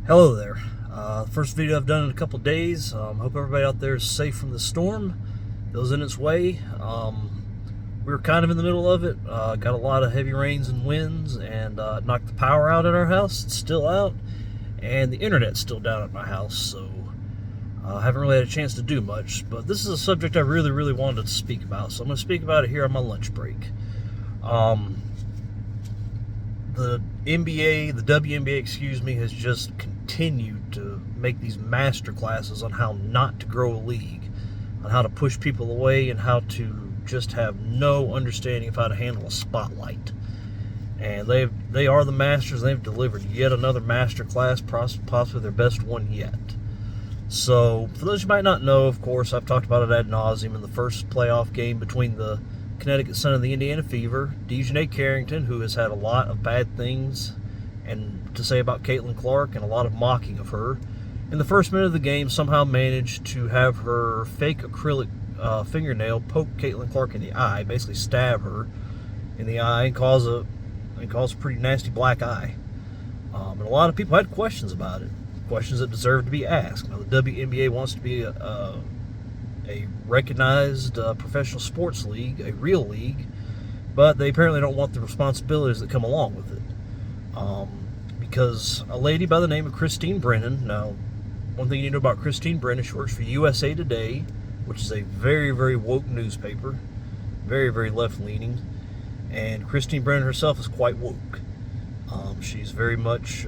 Hello there. First video I've done in a couple days. Hope everybody out there is safe from the storm that was in its way. We were kind of in the middle of it. Got a lot of heavy rains and winds, and knocked the power out at our house. It's still out, and the internet's still down at my house, so I haven't really had a chance to do much. But this is a subject I really wanted to speak about, so I'm going to speak about it here on my lunch break. The NBA, the WNBA, excuse me, has just continued to make these master classes on how not to grow a league, on how to push people away, and how to just have no understanding of how to handle a spotlight. And they are the masters. They've delivered yet another master class, possibly their best one yet. So, for those who might not know, of course, I've talked about it ad nauseum in the first playoff game between the Connecticut Sun and the Indiana Fever. Dejanay Carrington, who has had a lot of bad things and to say about Caitlin Clark and a lot of mocking of her, in the first minute of the game somehow managed to have her fake acrylic fingernail poke Caitlin Clark in the eye, basically stab her in the eye and cause a pretty nasty black eye. And a lot of people had questions about it, questions that deserve to be asked. Now, the WNBA wants to be a recognized professional sports league, a real league, but they apparently don't want the responsibilities that come along with it. Because a lady by the name of Christine Brennan, now, one thing you know about Christine Brennan, she works for USA Today, which is a very woke newspaper, very left-leaning, and Christine Brennan herself is quite woke. She's very much...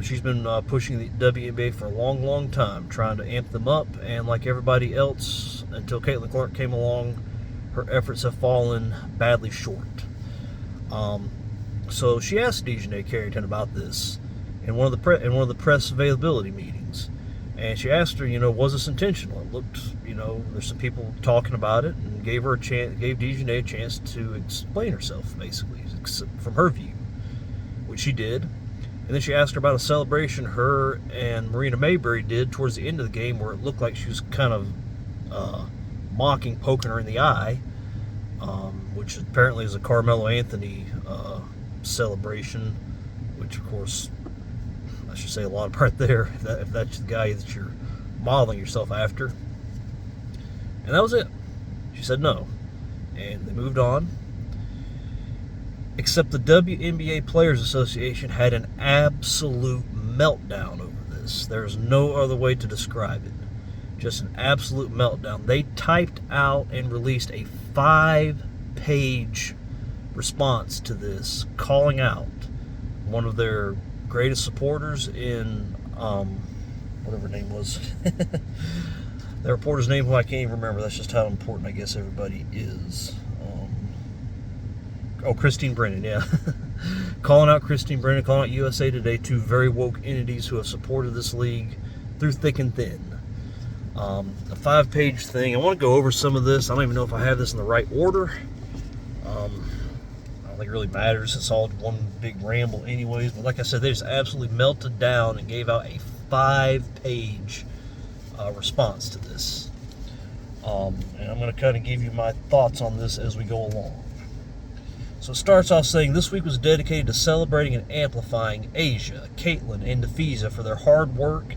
she's been pushing the WNBA for a long time, trying to amp them up, and like everybody else, until Caitlin Clark came along, her efforts have fallen badly short. So she asked Dejanay Carrington about this in one of the press availability meetings, and she asked her, was this intentional? It looked, there's some people talking about it, and gave Dejanay a chance to explain herself, basically, from her view, which she did. And then she asked her about a celebration her and Marina Mayberry did towards the end of the game, where it looked like she was kind of mocking, poking her in the eye, which apparently is a Carmelo Anthony celebration, which, of course, I should say a lot right there, if that's the guy that you're modeling yourself after. And that was it. She said no. And they moved on. Except the WNBA Players Association had an absolute meltdown over this. There's no other way to describe it. Just an absolute meltdown. They typed out and released a 5-page response to this, calling out one of their greatest supporters in, whatever her name was. Their reporter's name, who I can't even remember. That's just how important I guess everybody is. Christine Brennan, yeah. Calling out Christine Brennan, calling out USA Today, two very woke entities who have supported this league through thick and thin. A 5-page thing. I want to go over some of this. I don't even know if I have this in the right order. I don't think it really matters. It's all one big ramble anyways. But like I said, they just absolutely melted down and gave out a 5-page response to this. And I'm going to kind of give you my thoughts on this as we go along. So it starts off saying, this week was dedicated to celebrating and amplifying Asia, Caitlin, and Nafisa for their hard work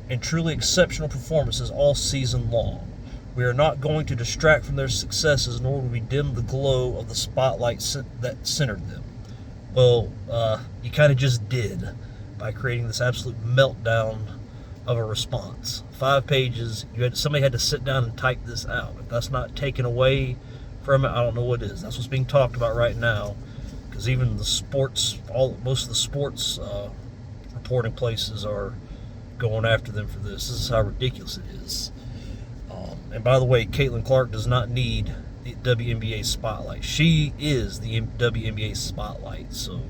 and truly exceptional performances all season long. We are not going to distract from their successes, nor will we dim the glow of the spotlight that centered them. Well, you kind of just did by creating this absolute meltdown of a response. 5 pages, somebody had to sit down and type this out. If that's not taken away from it, I don't know what is. That's what's being talked about right now, because even the sports, most of the sports reporting places are going after them for this. This is how ridiculous it is. And by the way, Caitlin Clark does not need the WNBA spotlight. She is the WNBA spotlight, so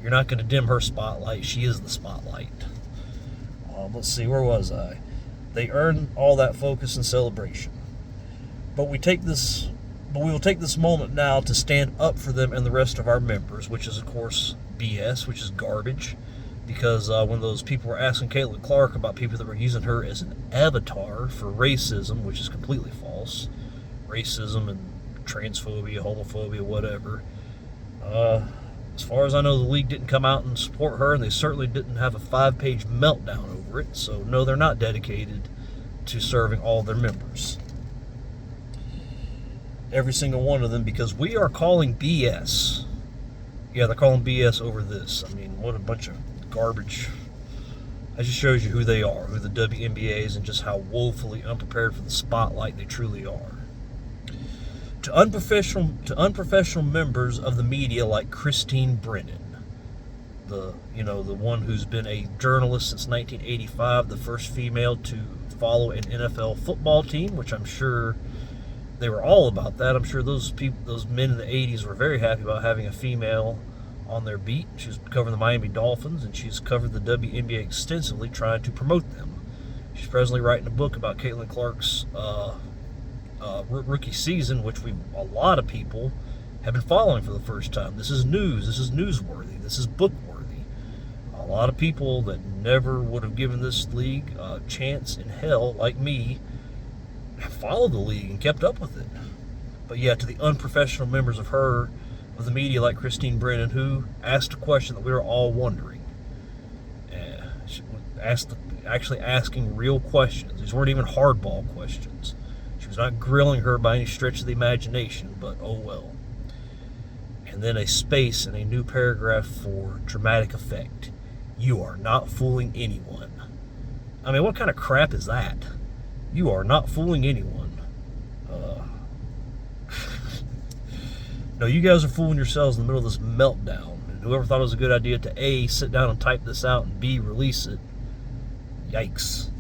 you're not going to dim her spotlight. She is the spotlight. Let's see, where was I? They earned all that focus and celebration, but we will take this moment now to stand up for them and the rest of our members, which is, of course, BS, which is garbage, because when those people were asking Caitlin Clark about people that were using her as an avatar for racism, which is completely false, racism and transphobia, homophobia, whatever, As far as I know, the league didn't come out and support her, and they certainly didn't have a 5-page meltdown over it. So, no, they're not dedicated to serving all their members. Every single one of them, because we are calling BS. Yeah, they're calling BS over this. I mean, what a bunch of garbage. That just shows you who they are, who the WNBA is, and just how woefully unprepared for the spotlight they truly are. To unprofessional members of the media like Christine Brennan, the one who's been a journalist since 1985, the first female to follow an NFL football team, which I'm sure they were all about that. I'm sure those men in the 80s were very happy about having a female on their beat. She's covering the Miami Dolphins, and she's covered the WNBA extensively, trying to promote them. She's presently writing a book about Caitlin Clark's rookie season, which a lot of people have been following for the first time. This is news. This is newsworthy. This is bookworthy. A lot of people that never would have given this league a chance in hell, like me, have followed the league and kept up with it. But yeah, to the unprofessional members of the media like Christine Brennan, who asked a question that we were all wondering. She actually asking real questions. These weren't even hardball questions. She was not grilling her by any stretch of the imagination, but oh well. And then a space and a new paragraph for dramatic effect. You are not fooling anyone. I mean, what kind of crap is that? You are not fooling anyone. No, you guys are fooling yourselves in the middle of this meltdown. And whoever thought it was a good idea to A, sit down and type this out, and B, release it. Yikes.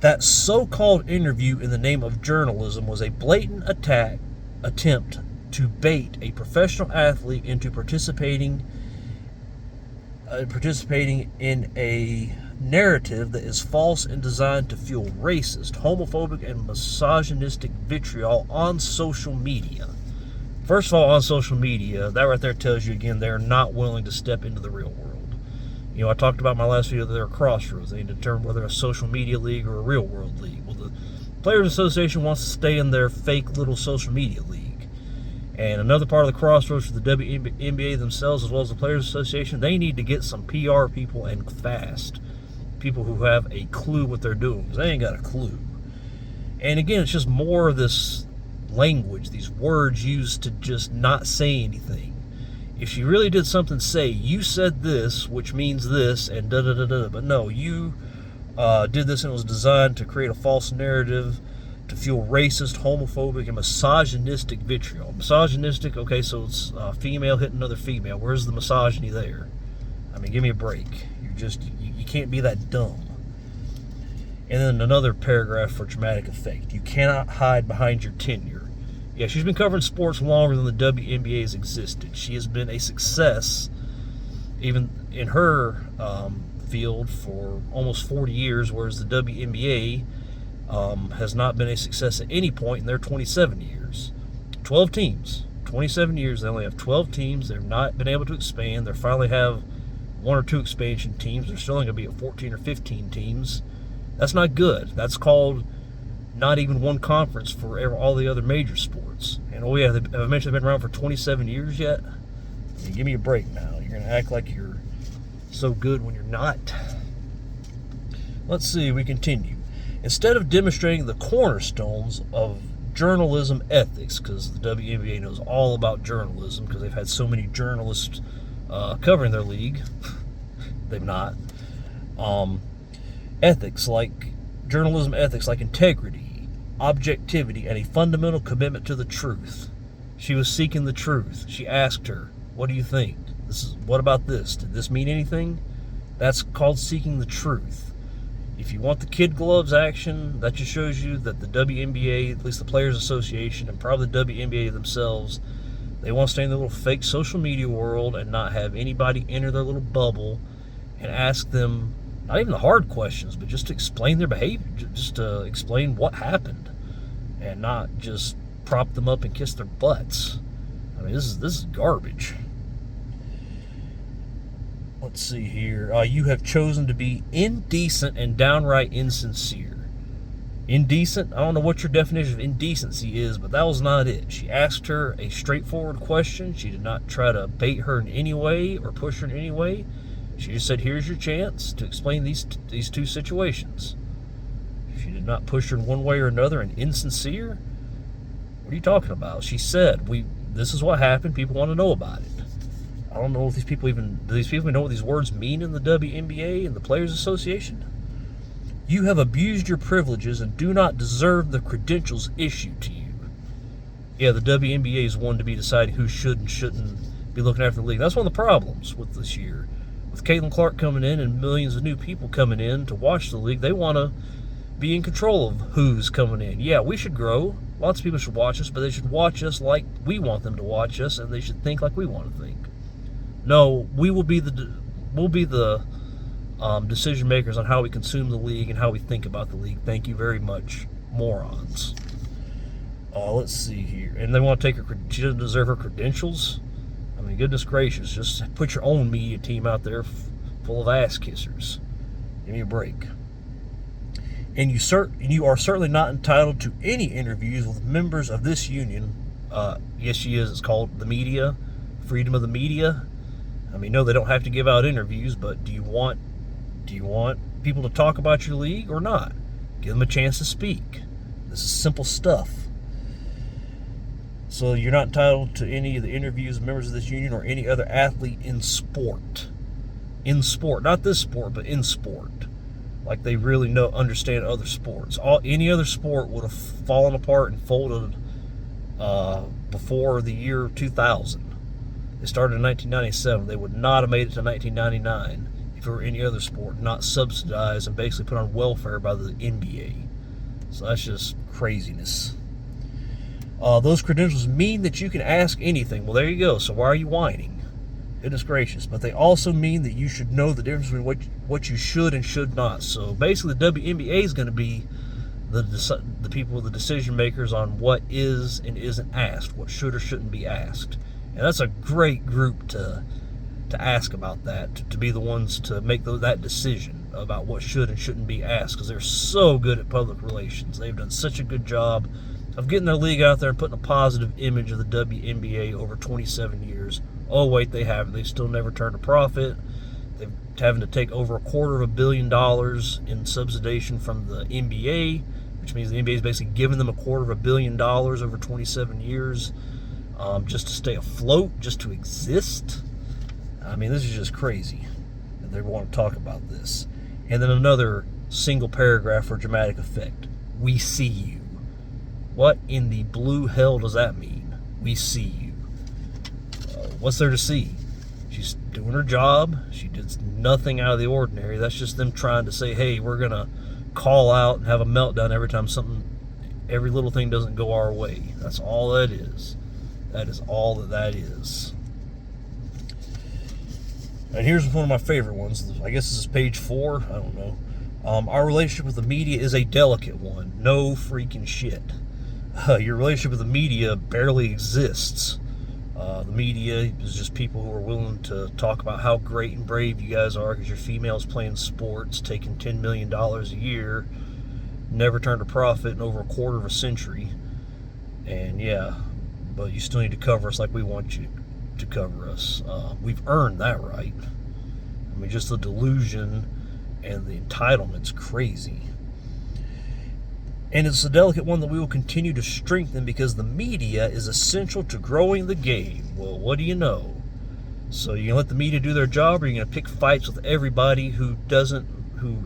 That so-called interview in the name of journalism was a blatant attempt to bait a professional athlete into participating in a narrative that is false and designed to fuel racist, homophobic, and misogynistic vitriol on social media. First of all, on social media, that right there tells you again they're not willing to step into the real world. I talked about in my last video that there are crossroads. They need to determine whether a social media league or a real world league. Well, the Players Association wants to stay in their fake little social media league. And another part of the crossroads for the WNBA themselves, as well as the Players Association, they need to get some PR people, and fast. People who have a clue what they're doing, because they ain't got a clue. And again, it's just more of this language, these words used to just not say anything. If she really did something, say, you said this, which means this, and da-da-da-da. But no, you did this, and it was designed to create a false narrative, to fuel racist, homophobic, and misogynistic vitriol. Misogynistic, okay, so it's female hitting another female. Where's the misogyny there? I mean, give me a break. You can't be that dumb. And then another paragraph for dramatic effect. You cannot hide behind your tenure. Yeah, she's been covering sports longer than the WNBA has existed. She has been a success, even in her field, for almost 40 years, whereas the WNBA has not been a success at any point in their 27 years. 12 teams. 27 years, they only have 12 teams. They've not been able to expand. They finally have 1 or 2 expansion teams. They're still only going to be at 14 or 15 teams. That's not good. That's called not even one conference for all the other major sports. And oh yeah, have I mentioned they've been around for 27 years yet? I mean, give me a break now. You're going to act like you're so good when you're not. Let's see, we continue. Instead of demonstrating the cornerstones of journalism ethics, because the WNBA knows all about journalism, because they've had so many journalists covering their league. They've not. Journalism ethics like integrity, objectivity, and a fundamental commitment to the truth. She was seeking the truth. She asked her, what do you think? What about this? Did this mean anything? That's called seeking the truth. If you want the kid gloves action, that just shows you that the WNBA, at least the Players Association, and probably the WNBA themselves, they want to stay in their little fake social media world and not have anybody enter their little bubble and ask them, not even the hard questions, but just to explain their behavior, just to explain what happened, and not just prop them up and kiss their butts. I mean, this is garbage. Let's see here. You have chosen to be indecent and downright insincere. Indecent? I don't know what your definition of indecency is, but that was not it. She asked her a straightforward question. She did not try to bait her in any way or push her in any way. She just said, here's your chance to explain these two situations. She did not push her in one way or another and insincere. What are you talking about? She said, this is what happened. People want to know about it. I don't know if do these people even know what these words mean in the WNBA and the Players Association? You have abused your privileges and do not deserve the credentials issued to you. Yeah, the WNBA is one to be deciding who should and shouldn't be looking after the league. That's one of the problems with this year. With Caitlin Clark coming in and millions of new people coming in to watch the league, they want to be in control of who's coming in. Yeah, we should grow. Lots of people should watch us, but they should watch us like we want them to watch us, and they should think like we want to think. No, we'll be the decision makers on how we consume the league and how we think about the league. Thank you very much, morons. Let's see here. And they want to take her. She doesn't deserve her credentials. I mean, goodness gracious, just put your own media team out there full of ass kissers. Give me a break. And you are certainly not entitled to any interviews with members of this union. Yes, she is. It's called the media, freedom of the media. I mean, no, they don't have to give out interviews, but do you want people to talk about your league or not? Give them a chance to speak. This is simple stuff. So you're not entitled to any of the interviews of members of this union or any other athlete in sport. In sport, not this sport, but in sport. Like they really understand other sports. Any other sport would have fallen apart and folded before the year 2000. It started in 1997. They would not have made it to 1999 if it were any other sport, not subsidized and basically put on welfare by the NBA. So that's just craziness. Those credentials mean that you can ask anything. Well, there you go. So why are you whining? Goodness gracious. But they also mean that you should know the difference between what you should and should not. So basically the WNBA is going to be the people, the decision makers on what is and isn't asked, what should or shouldn't be asked. And that's a great group to ask about that, to be the ones to make that decision about what should and shouldn't be asked, because they're so good at public relations. They've done such a good job of getting their league out there and putting a positive image of the WNBA over 27 years. Oh, wait, they haven't. They've still never turned a profit. They're having to take over $250 million in subsidization from the NBA, which means the NBA is basically giving them $250 million over 27 years. Just to stay afloat, just to exist. I mean, this is just crazy. And they want to talk about this. And then another single paragraph for dramatic effect. We see you. What in the blue hell does that mean? We see you. What's there to see? She's doing her job. She did nothing out of the ordinary. That's just them trying to say, hey, we're going to call out and have a meltdown every little thing doesn't go our way. That's all that is. That is all that is. And here's one of my favorite ones. I guess this is page 4. I don't know. Our relationship with the media is a delicate one. No freaking shit. Your relationship with the media barely exists. The media is just people who are willing to talk about how great and brave you guys are because you're females playing sports, taking $10 million a year, never turned a profit in over a quarter of a century. And yeah, but you still need to cover us like we want you to cover us. We've earned that right. I mean, just the delusion and the entitlement's crazy. And it's a delicate one that we will continue to strengthen because the media is essential to growing the game. Well, what do you know? So you're going to let the media do their job, or you're going to pick fights with everybody who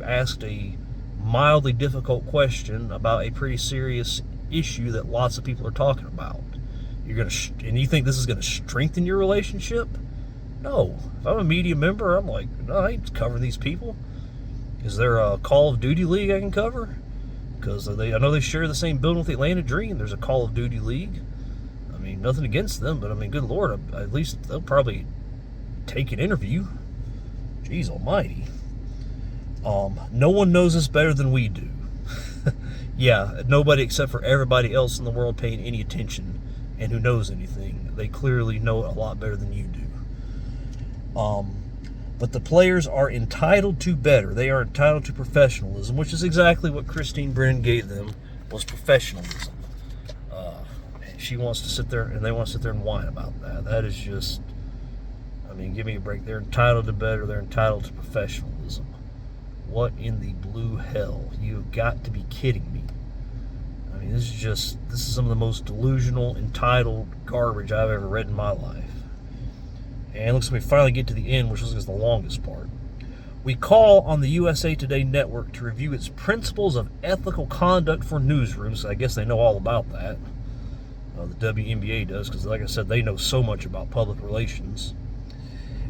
asked a mildly difficult question about a pretty serious issue that lots of people are talking about? And you think this is going to strengthen your relationship? No. If I'm a media member, I'm like, no, I ain't covering these people. Is there a Call of Duty league I can cover? Because I know they share the same building with the Atlanta Dream. There's a Call of Duty league. I mean, nothing against them, but I mean, good Lord, at least they'll probably take an interview. Jeez almighty. No one knows us better than we do. Yeah, nobody except for everybody else in the world paying any attention and who knows anything. They clearly know it a lot better than you do. But the players are entitled to better. They are entitled to professionalism, which is exactly what Christine Brennan gave them, was professionalism. And she wants to sit there, and they want to sit there and whine about that. That is just, I mean, give me a break. They're entitled to better. They're entitled to professionalism. What in the blue hell? You've got to be kidding me. I mean, this is some of the most delusional, entitled garbage I've ever read in my life. And it looks like we finally get to the end, which is the longest part. We call on the USA Today network to review its principles of ethical conduct for newsrooms. I guess they know all about that. The WNBA does, because like I said, they know so much about public relations.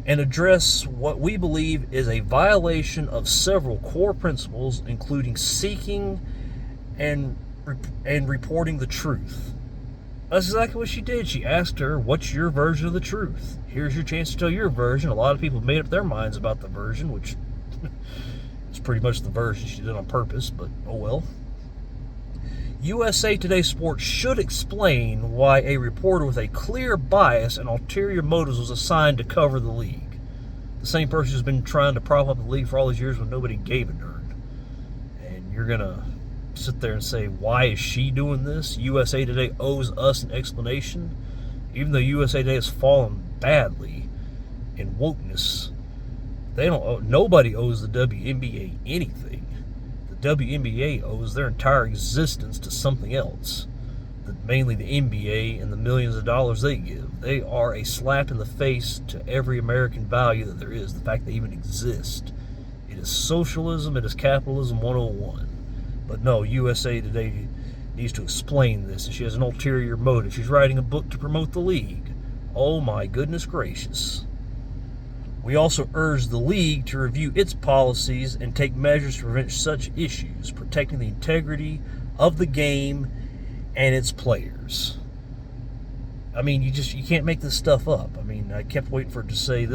And address what we believe is a violation of several core principles, including seeking and reporting the truth. That's exactly what she did. She asked her, what's your version of the truth? Here's your chance to tell your version. A lot of people made up their minds about the version, which is pretty much the version she did on purpose, but oh well. USA Today Sports should explain why a reporter with a clear bias and ulterior motives was assigned to cover the league. The same person who's been trying to prop up the league for all these years when nobody gave a darn. And you're going to sit there and say, why is she doing this? USA Today owes us an explanation. Even though USA Today has fallen badly in wokeness, nobody owes the WNBA anything. The WNBA owes their entire existence to something else, mainly the NBA and the millions of dollars they give. They are a slap in the face to every American value that there is, the fact they even exist. It is socialism, it is capitalism 101. But no, USA Today needs to explain this, and she has an ulterior motive. She's writing a book to promote the league. Oh my goodness gracious. We also urge the league to review its policies and take measures to prevent such issues, protecting the integrity of the game and its players. I mean, you can't make this stuff up. I mean, I kept waiting for it to say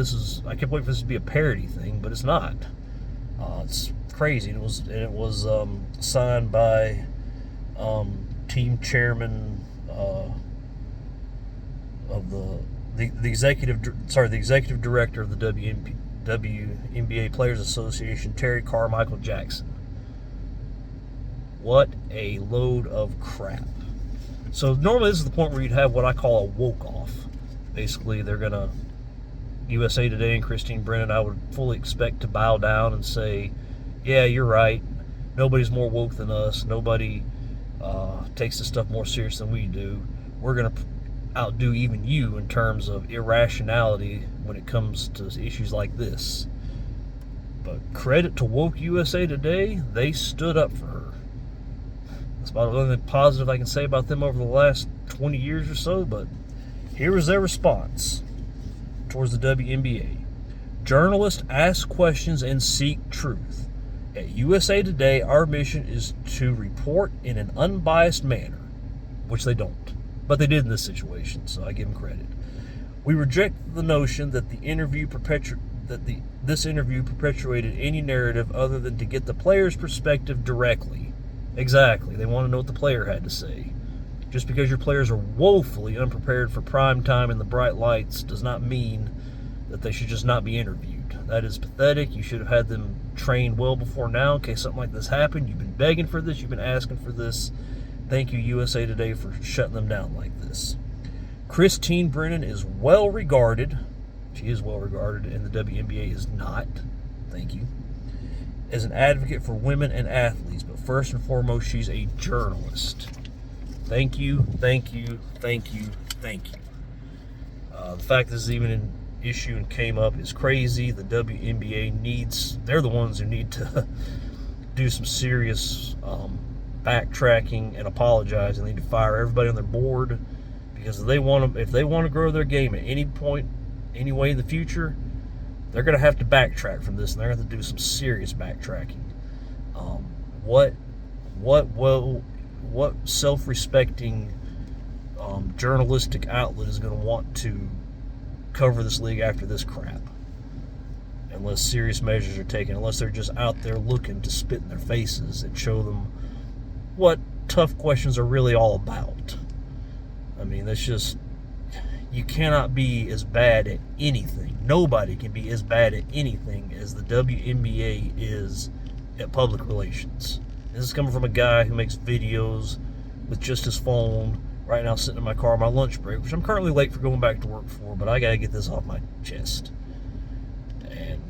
I kept waiting for this to be a parody thing, but it's not. It's crazy. It was signed by team chairman of the executive director of the WNBA Players Association, Terry Carmichael Jackson. What a load of crap. So normally this is the point where you'd have what I call a woke off. Basically, they're gonna USA Today and Christine Brennan, I would fully expect to bow down and say, yeah, you're right. Nobody's more woke than us. Nobody takes this stuff more serious than we do. We're going to outdo even you in terms of irrationality when it comes to issues like this. But credit to woke USA Today, they stood up for her. That's about the only thing positive I can say about them over the last 20 years or so, but here was their response towards the WNBA. Journalists ask questions and seek truth. At USA Today, our mission is to report in an unbiased manner, which they don't, but they did in this situation, so I give them credit. We reject the notion that this interview perpetuated any narrative other than to get the player's perspective directly. Exactly, they want to know what the player had to say. Just because your players are woefully unprepared for prime time and the bright lights does not mean that they should just not be interviewed. That is pathetic. You should have had them trained well before now in case something like this happened. You've been begging for this. You've been asking for this. Thank you, USA Today, for shutting them down like this. Christine Brennan is well regarded. She is well regarded, and the WNBA is not. Thank you. As an advocate for women and athletes, but first and foremost, she's a journalist. Thank you, thank you, thank you, thank you. The fact this is even an issue and came up is crazy. The WNBA they're the ones who need to do some serious backtracking and apologize, and they need to fire everybody on their board, because if they want to grow their game at any point, any way in the future, they're going to have to backtrack from this, and they're going to have to do some serious backtracking. What self-respecting journalistic outlet is going to want to cover this league after this crap? Unless serious measures are taken, unless they're just out there looking to spit in their faces and show them what tough questions are really all about. I mean, that's just, you cannot be as bad at anything. Nobody can be as bad at anything as the WNBA is at public relations. This is coming from a guy who makes videos with just his phone right now, sitting in my car on my lunch break, which I'm currently late for going back to work for, but I gotta get this off my chest. And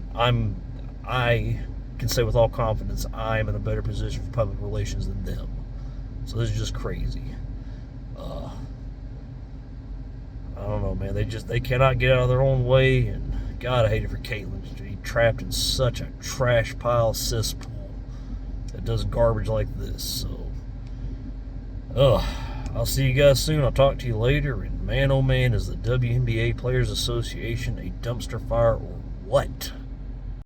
I can say with all confidence I am in a better position for public relations than them. So this is just crazy. I don't know, man. They cannot get out of their own way, and God, I hate it for Caitlin to be trapped in such a trash pile cesspool that does garbage like this. So, I'll see you guys soon. I'll talk to you later. And man, oh man, is the WNBA Players Association a dumpster fire or what?